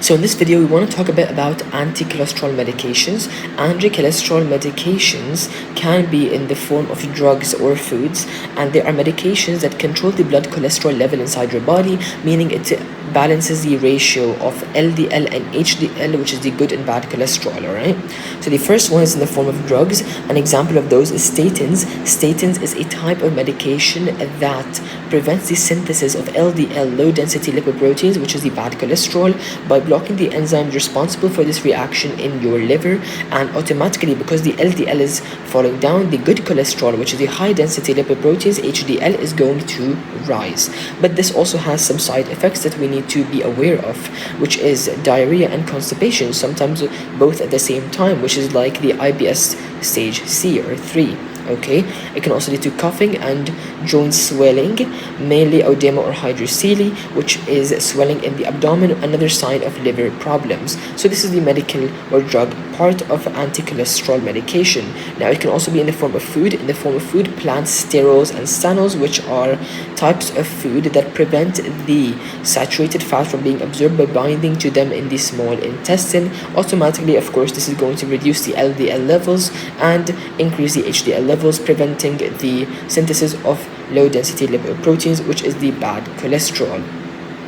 So in this video, we want to talk a bit about anti-cholesterol medications. Anti-cholesterol medications can be in the form of drugs or foods, and they are medications that control the blood cholesterol level inside your body, meaning it balances the ratio of LDL and HDL, which is the good and bad cholesterol, alright? So the first one is in the form of drugs. An example of those is statins. Statins is a type of medication that prevents the synthesis of LDL, low density lipoproteins, which is the bad cholesterol, by blocking the enzymes responsible for this reaction in your liver, and automatically, because the LDL is falling down, the good cholesterol, which is the high density lipoproteins, HDL, is going to rise. But this also has some side effects that we need to be aware of, which is diarrhea and constipation, sometimes both at the same time, which is like the IBS stage C or 3. Okay, it can also lead to coughing and joint swelling, mainly oedema or hydrocele, which is swelling in the abdomen, another sign of liver problems. So this is the medical or drug part of anti-cholesterol medication. Now it can also be in the form of food. In the form of food, plants, sterols, and stanols, which are types of food that prevent the saturated fat from being absorbed by binding to them in the small intestine. Automatically, of course, this is going to reduce the LDL levels and increase the HDL levels, preventing the synthesis of low density lipoproteins, which is the bad cholesterol.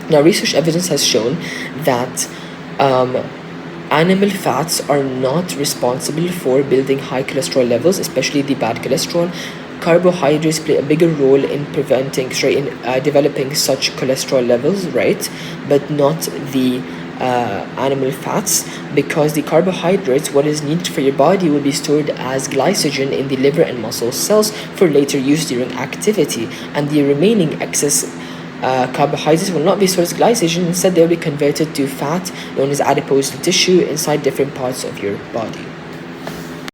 Now, research evidence has shown that animal fats are not responsible for building high cholesterol levels, especially the bad cholesterol. Carbohydrates play a bigger role in developing such cholesterol levels, right? But not the animal fats, because the carbohydrates, what is needed for your body, will be stored as glycogen in the liver and muscle cells for later use during activity, and the remaining excess carbohydrates will not be stored as glycogen. Instead, they will be converted to fat known as adipose tissue inside different parts of your body.